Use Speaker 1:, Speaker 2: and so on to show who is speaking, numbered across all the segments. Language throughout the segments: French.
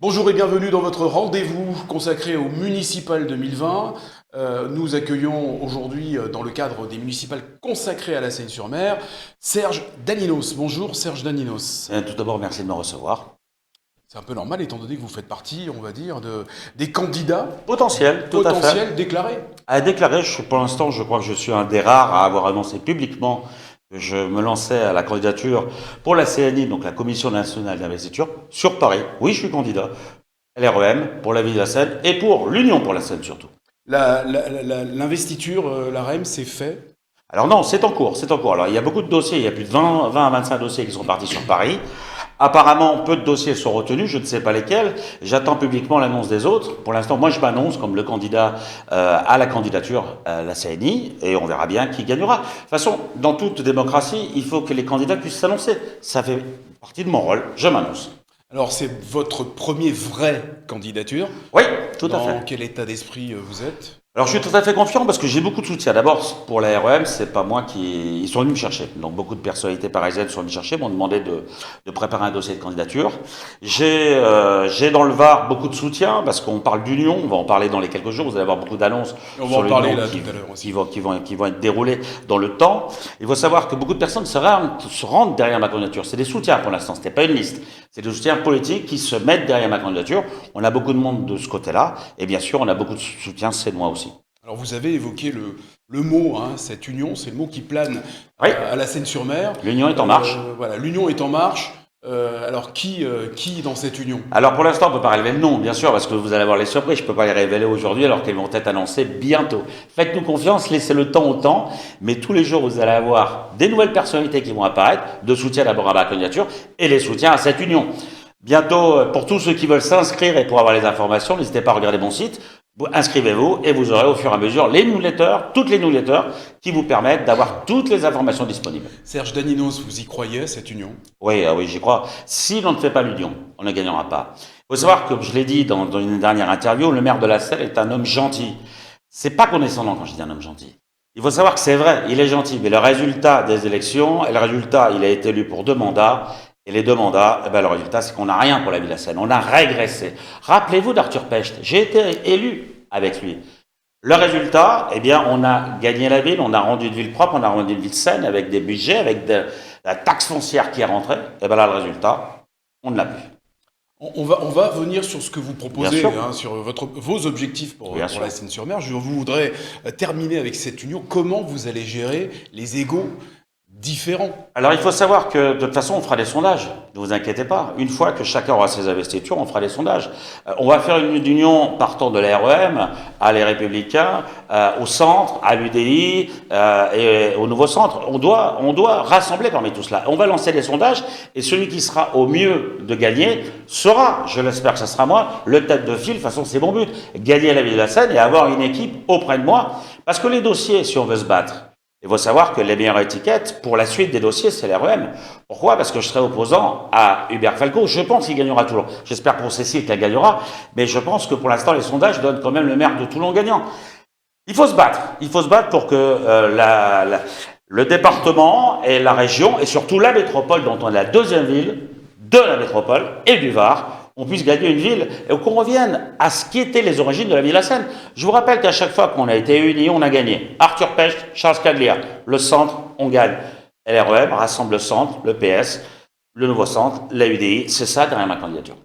Speaker 1: Bonjour et bienvenue dans votre rendez-vous consacré au Municipal 2020. Nous accueillons aujourd'hui, dans le cadre des municipales consacrées à la Seine-sur-Mer, Serge Daninos. Bonjour Serge Daninos.
Speaker 2: Tout d'abord, merci de me recevoir.
Speaker 1: C'est un peu normal étant donné que vous faites partie, on va dire, des candidats
Speaker 2: Potentiel, tout à fait.
Speaker 1: potentiels déclarés.
Speaker 2: À déclarer, pour l'instant, je crois que je suis un des rares à avoir annoncé publiquement que je me lançais à la candidature pour la CNI, donc la Commission nationale d'investiture, sur Paris. Oui, je suis candidat. LREM pour la ville de la Seine et pour l'Union pour la Seine surtout.
Speaker 1: L'investiture, la REM, c'est fait.
Speaker 2: Alors non, c'est en cours, c'est en cours. Alors il y a beaucoup de dossiers, il y a plus de 20 à 25 dossiers qui sont partis sur Paris. Apparemment, peu de dossiers sont retenus, je ne sais pas lesquels. J'attends publiquement l'annonce des autres. Pour l'instant, moi je m'annonce comme le candidat à la candidature à la CNI et on verra bien qui gagnera. De toute façon, dans toute démocratie, il faut que les candidats puissent s'annoncer. Ça fait partie de mon rôle, je m'annonce.
Speaker 1: Alors c'est votre premier vraie candidature.
Speaker 2: Oui, tout à fait.
Speaker 1: Dans quel état d'esprit vous êtes?
Speaker 2: Alors je suis tout à fait confiant parce que j'ai beaucoup de soutien. D'abord pour la REM, c'est pas moi qui ils sont venus me chercher. Donc beaucoup de personnalités parisiennes sont venues me chercher, m'ont demandé de préparer un dossier de candidature. J'ai dans le Var beaucoup de soutien parce qu'on parle d'union. On va en parler dans les quelques jours. Vous allez avoir beaucoup d'annonces.
Speaker 1: On va en parler là tout à l'heure aussi.
Speaker 2: Qui vont être déroulées dans le temps. Il faut savoir que beaucoup de personnes se rendent derrière ma candidature. C'est des soutiens pour l'instant. C'était pas une liste. C'est des soutiens politiques qui se mettent derrière ma candidature. On a beaucoup de monde de ce côté-là. Et bien sûr, on a beaucoup de soutien, c'est moi aussi.
Speaker 1: Alors vous avez évoqué le mot, hein, cette union, c'est le mot qui plane
Speaker 2: Oui.
Speaker 1: à la Seine-sur-Mer.
Speaker 2: L'union est en marche.
Speaker 1: Voilà, l'union est en marche. Alors qui dans cette union?
Speaker 2: Alors pour l'instant, on ne peut pas révéler le nom, bien sûr, parce que vous allez avoir les surprises. Je ne peux pas les révéler aujourd'hui alors qu'elles vont être annoncées bientôt. Faites-nous confiance, laissez le temps au temps, mais tous les jours, vous allez avoir des nouvelles personnalités qui vont apparaître, de soutien d'abord à ma candidature et les soutiens à cette union. Bientôt, pour tous ceux qui veulent s'inscrire et pour avoir les informations, n'hésitez pas à regarder mon site. Inscrivez-vous et vous aurez au fur et à mesure les newsletters, toutes les newsletters qui vous permettent d'avoir toutes les informations disponibles.
Speaker 1: Serge Daninos, vous y croyez à cette union?
Speaker 2: Oui, oui, j'y crois. Si l'on ne fait pas l'union, on ne gagnera pas. Il faut savoir que, je l'ai dit dans une dernière interview, le maire de la Seine est un homme gentil. C'est pas condescendant quand je dis un homme gentil. Il faut savoir que c'est vrai, il est gentil, mais le résultat des élections, et le résultat, il a été élu pour 2 mandats, et les 2 mandats, le résultat, c'est qu'on n'a rien pour la ville de la Seine. On a régressé. Rappelez-vous d'Arthur Pecht. J'ai été élu avec lui. Le résultat, on a gagné la ville, on a rendu une ville propre, on a rendu une ville saine avec des budgets, avec la taxe foncière qui est rentrée. Et là, le résultat, on ne l'a plus.
Speaker 1: On va venir sur ce que vous proposez, hein, sur vos objectifs pour la Seine-sur-Mer. Je voudrais terminer avec cette union. Comment vous allez gérer les égos différents?
Speaker 2: Alors il faut savoir que de toute façon on fera des sondages, ne vous inquiétez pas. Une fois que chacun aura ses investitures, on fera des sondages. On va faire une union partant de la REM à les Républicains, au centre, à l'UDI et au nouveau centre. On doit rassembler parmi tout cela. On va lancer des sondages et celui qui sera au mieux de gagner sera, je l'espère que ce sera moi, le tête de file. De toute façon c'est mon but, gagner la ville de la Seine et avoir une équipe auprès de moi. Parce que les dossiers, si on veut se battre, il faut savoir que les meilleures étiquettes pour la suite des dossiers, c'est l'REM. Pourquoi? Parce que je serai opposant à Hubert Falco. Je pense qu'il gagnera toujours. J'espère pour Cécile qu'elle gagnera, mais je pense que pour l'instant, les sondages donnent quand même le maire de Toulon gagnant. Il faut se battre. Il faut se battre pour que le département et la région, et surtout la métropole, dont on est la deuxième ville de la métropole et du Var, on puisse gagner une ville et qu'on revienne à ce qui étaient les origines de la ville de la Seine. Je vous rappelle qu'à chaque fois qu'on a été unis, on a gagné. Arthur Pecht, Charles Caglia, le centre, on gagne. LREM rassemble le centre, le PS, le nouveau centre, la UDI, c'est ça derrière ma candidature.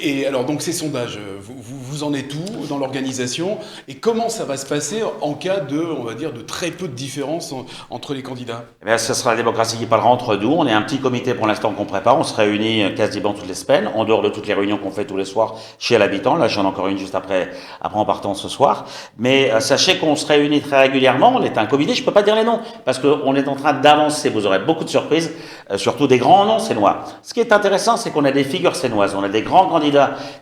Speaker 1: Et alors donc ces sondages, vous en êtes où dans l'organisation et comment ça va se passer en cas de, on va dire, de très peu de différence entre les candidats?
Speaker 2: Ce sera la démocratie qui parlera entre nous. On est un petit comité pour l'instant qu'on prépare. On se réunit quasiment toutes les semaines, en dehors de toutes les réunions qu'on fait tous les soirs chez l'habitant. Là, j'en ai encore une juste après en partant ce soir. Mais sachez qu'on se réunit très régulièrement. On est un comité. Je peux pas dire les noms parce qu'on est en train d'avancer. Vous aurez beaucoup de surprises, surtout des grands noms sénois. Ce qui est intéressant, c'est qu'on a des figures sénoises. On a des grands candidats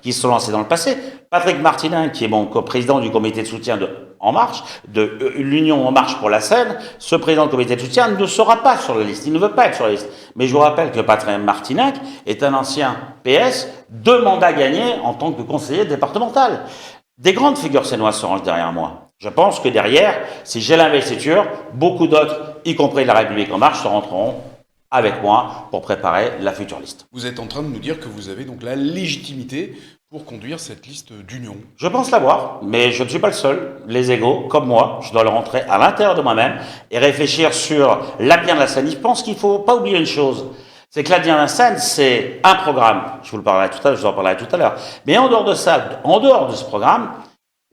Speaker 2: qui se sont lancés dans le passé. Patrick Martinin, qui est mon président du comité de soutien de En Marche, de l'Union En Marche pour la Seine, ce président du comité de soutien ne sera pas sur la liste. Il ne veut pas être sur la liste. Mais je vous rappelle que Patrick Martinac est un ancien PS, 2 mandats gagnés en tant que conseiller départemental. Des grandes figures sénoises se rangent derrière moi. Je pense que derrière, si j'ai l'investiture, beaucoup d'autres, y compris la République En Marche, se rentreront avec moi pour préparer la future liste.
Speaker 1: Vous êtes en train de nous dire que vous avez donc la légitimité pour conduire cette liste d'union.
Speaker 2: Je pense l'avoir, mais je ne suis pas le seul. Les égaux, comme moi, je dois le rentrer à l'intérieur de moi-même et réfléchir sur l'avenir de la scène. Je pense qu'il ne faut pas oublier une chose. C'est que l'avenir de la scène, c'est un programme. Je vous en parlerai tout à l'heure. Mais en dehors de ça, en dehors de ce programme,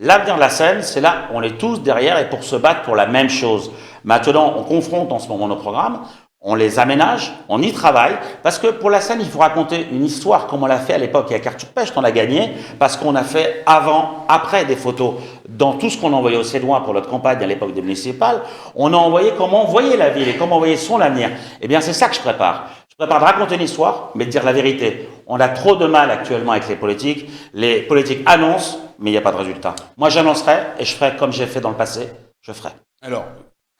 Speaker 2: l'avenir de la scène, c'est là, on est tous derrière et pour se battre pour la même chose. Maintenant, on confronte en ce moment nos programmes, on les aménage, on y travaille, parce que pour la scène, il faut raconter une histoire comme on l'a fait à l'époque avec Arthur Pech, on a gagné, parce qu'on a fait avant, après des photos. Dans tout ce qu'on a envoyé aux Cédois pour notre campagne à l'époque des municipales, on a envoyé comment on voyait la ville et comment on voyait son avenir. Eh bien, c'est ça que je prépare. Je prépare de raconter une histoire, mais de dire la vérité. On a trop de mal actuellement avec les politiques. Les politiques annoncent, mais il n'y a pas de résultat. Moi, j'annoncerai et je ferai comme j'ai fait dans le passé, je ferai.
Speaker 1: Alors,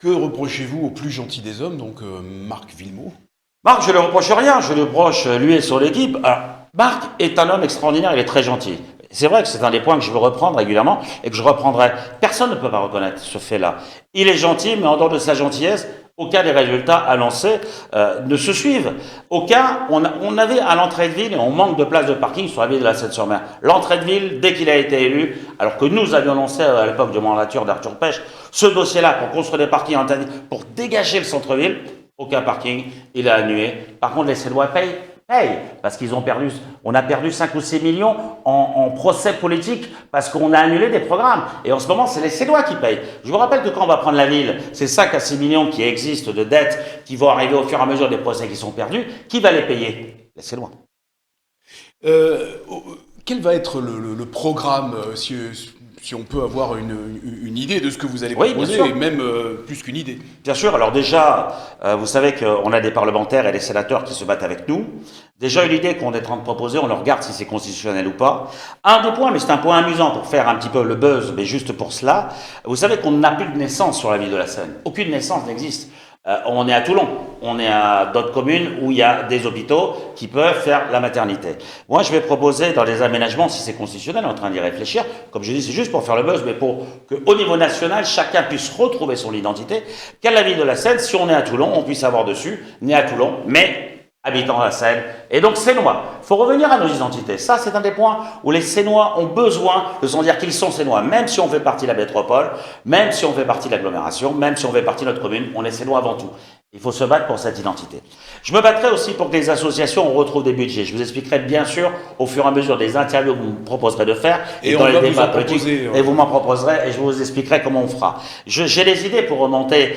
Speaker 1: que reprochez-vous au plus gentil des hommes, donc Marc Villemot?
Speaker 2: Marc, je ne lui reproche rien, je lui reproche lui et son équipe. Alors, Marc est un homme extraordinaire, il est très gentil. C'est vrai que c'est un des points que je veux reprendre régulièrement et que je reprendrai. Personne ne peut pas reconnaître ce fait-là. Il est gentil, mais en dehors de sa gentillesse, aucun des résultats annoncés ne se suivent. On avait à l'entrée de ville, et on manque de places de parking sur la ville de la Seine-sur-Mer. L'entrée de ville, dès qu'il a été élu, alors que nous avions lancé à l'époque de mandature d'Arthur Pech, ce dossier-là pour construire des parkings en pour dégager le centre-ville, aucun parking, il a annulé. Par contre, les Cédois payent, parce qu'ils ont perdu, on a perdu 5 ou 6 millions en procès politique parce qu'on a annulé des programmes. Et en ce moment, c'est les Cédois qui payent. Je vous rappelle que quand on va prendre la ville, ces 5 à 6 millions qui existent de dettes qui vont arriver au fur et à mesure des procès qui sont perdus, qui va les payer? Les Cédois.
Speaker 1: Quel va être le programme, si on peut avoir une idée de ce que vous allez proposer, et même plus qu'une idée?
Speaker 2: Bien sûr. Alors déjà, vous savez qu'on a des parlementaires et des sénateurs qui se battent avec nous. Déjà, une idée qu'on est en train de proposer, on le regarde si c'est constitutionnel ou pas. Un des points, mais c'est un point amusant pour faire un petit peu le buzz, mais juste pour cela, vous savez qu'on n'a plus de naissance sur la ville de la Seine. Aucune naissance n'existe. On est à Toulon, on est à d'autres communes où il y a des hôpitaux qui peuvent faire la maternité. Moi, je vais proposer dans les aménagements, si c'est constitutionnel, on est en train d'y réfléchir, comme je dis, c'est juste pour faire le buzz, mais pour qu'au niveau national, chacun puisse retrouver son identité, qu'à la ville de la Seine, si on est à Toulon, on puisse avoir dessus, né à Toulon, mais habitant la Seine, et donc Sénois. Il faut revenir à nos identités. Ça, c'est un des points où les Sénois ont besoin de se dire qu'ils sont Sénois, même si on fait partie de la métropole, même si on fait partie de l'agglomération, même si on fait partie de notre commune, on est Sénois avant tout. Il faut se battre pour cette identité. Je me battrai aussi pour que les associations retrouvent des budgets. Je vous expliquerai bien sûr au fur et à mesure des interviews que vous me proposerez de faire
Speaker 1: et
Speaker 2: dans
Speaker 1: les
Speaker 2: débats politiques. Et vous m'en proposerez et je vous expliquerai comment on fera. J'ai des idées pour remonter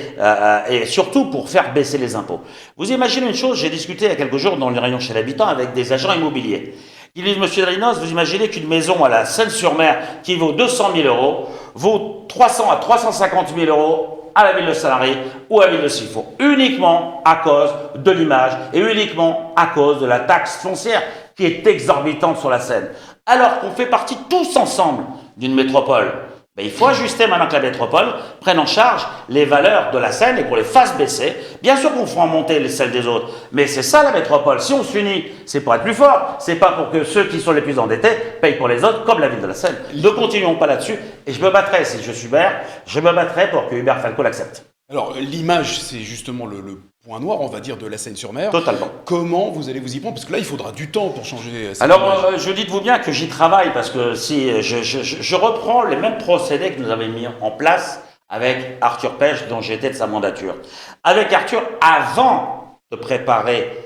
Speaker 2: et surtout pour faire baisser les impôts. Vous imaginez une chose, j'ai discuté il y a quelques jours dans les réunions chez l'habitant avec des agents immobiliers. Ils disent, Monsieur Drinos, vous imaginez qu'une maison à la Seine-sur-Mer qui vaut 200 000 euros vaut 300 à 350 000 euros à la ville de Sanary ou à la ville de Sifo, uniquement à cause de l'image et uniquement à cause de la taxe foncière qui est exorbitante sur la Seine. Alors qu'on fait partie tous ensemble d'une métropole. Ben, il faut ajuster maintenant que la métropole prenne en charge les valeurs de la Seine et qu'on les fasse baisser. Bien sûr qu'on fera monter celles des autres, mais c'est ça la métropole. Si on s'unit, c'est pour être plus fort, c'est pas pour que ceux qui sont les plus endettés payent pour les autres, comme la ville de la Seine. Ne continuons pas là-dessus, et je me battrai, si je suis maire, je me battrai pour que Hubert Falco l'accepte.
Speaker 1: Alors, l'image, c'est justement le point noir, on va dire, de la Seine-sur-Mer.
Speaker 2: Totalement.
Speaker 1: Comment vous allez vous y prendre? Parce que là, il faudra du temps pour changer cette
Speaker 2: Alors,
Speaker 1: image.
Speaker 2: je dites-vous bien que j'y travaille, parce que si je reprends les mêmes procédés que nous avions mis en place avec Arthur Pech, dont j'étais de sa mandature. Avec Arthur, avant de préparer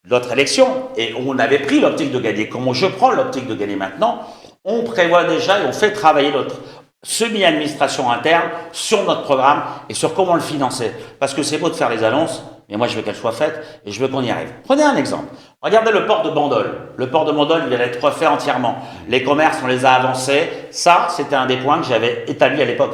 Speaker 2: notre élection, et on avait pris l'optique de gagner, comme je prends l'optique de gagner maintenant, on prévoit déjà et on fait travailler notre semi-administration interne sur notre programme et sur comment le financer. Parce que c'est beau de faire les annonces, mais moi je veux qu'elles soient faites et je veux qu'on y arrive. Prenez un exemple. Regardez le port de Bandol. Le port de Bandol, il vient d'être refait entièrement. Les commerces, on les a avancés. Ça, c'était un des points que j'avais établi à l'époque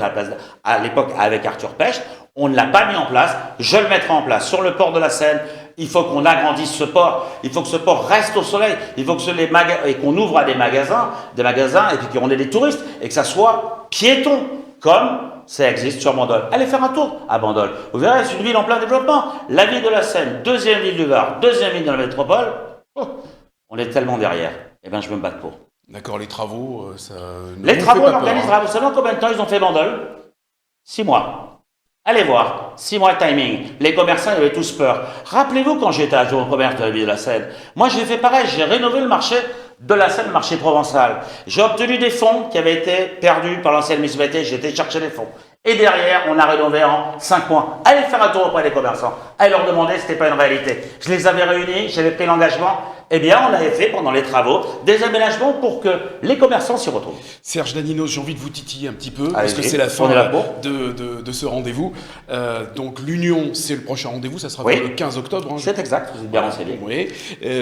Speaker 2: avec Arthur Pech. On ne l'a pas mis en place. Je le mettrai en place. Sur le port de la Seine, il faut qu'on agrandisse ce port. Il faut que ce port reste au soleil. Il faut que et qu'on ouvre à des magasins, et puis qu'on ait des touristes, et que ça soit piéton, comme ça existe sur Bandol. Allez faire un tour à Bandol. Vous verrez, c'est une ville en plein développement. La ville de la Seine, deuxième ville du Var, deuxième ville de la métropole. On est tellement derrière. Eh bien, je veux me battre pour.
Speaker 1: D'accord, les travaux, ça...
Speaker 2: Les travaux, on organisera. Vous savez en combien de temps ils ont fait Bandol? 6 mois. Allez voir, 6 mois de timing. Les commerçants ils avaient tous peur. Rappelez-vous quand j'étais adjoint au commerce de la ville de la Seine. Moi j'ai fait pareil, j'ai rénové le marché de la Seine, le marché provençal. J'ai obtenu des fonds qui avaient été perdus par l'ancienne municipalité, j'ai été chercher les fonds. Et derrière, on a rénové en 5 mois. Allez faire un tour auprès des commerçants. Allez leur demander si c'était pas une réalité. Je les avais réunis, j'avais pris l'engagement. Eh bien, on avait fait pendant les travaux des aménagements pour que les commerçants s'y retrouvent.
Speaker 1: Serge Daninos, j'ai envie de vous titiller un petit peu, parce
Speaker 2: Allez-y,
Speaker 1: que c'est la fin
Speaker 2: on est là pour.
Speaker 1: de ce rendez-vous. Donc l'Union, c'est le prochain rendez-vous, ça sera
Speaker 2: Oui.
Speaker 1: le 15 octobre. Hein,
Speaker 2: C'est exact, vous êtes bien renseigné.
Speaker 1: Oui.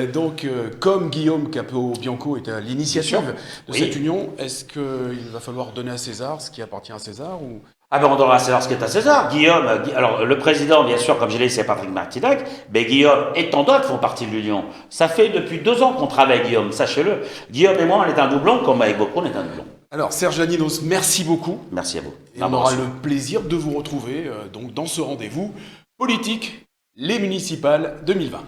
Speaker 1: Donc, comme Guillaume Capéo-Bianco est à l'initiative de
Speaker 2: Oui.
Speaker 1: cette union, est-ce qu'il va falloir donner à César ce qui appartient à César ou...
Speaker 2: Ah ben on donnera à César ce qui est à César. Guillaume, alors le président, bien sûr, comme je l'ai dit, c'est Patrick Martinac, mais Guillaume et tant d'autres font partie de l'Union. Ça fait depuis 2 ans qu'on travaille avec Guillaume, sachez-le. Guillaume et moi, on est un doublon, comme avec beaucoup, on est un doublon.
Speaker 1: Alors, Serge Daninos, merci beaucoup.
Speaker 2: Merci à vous.
Speaker 1: Et on aura le plaisir de vous retrouver donc, dans ce rendez-vous politique, les municipales 2020.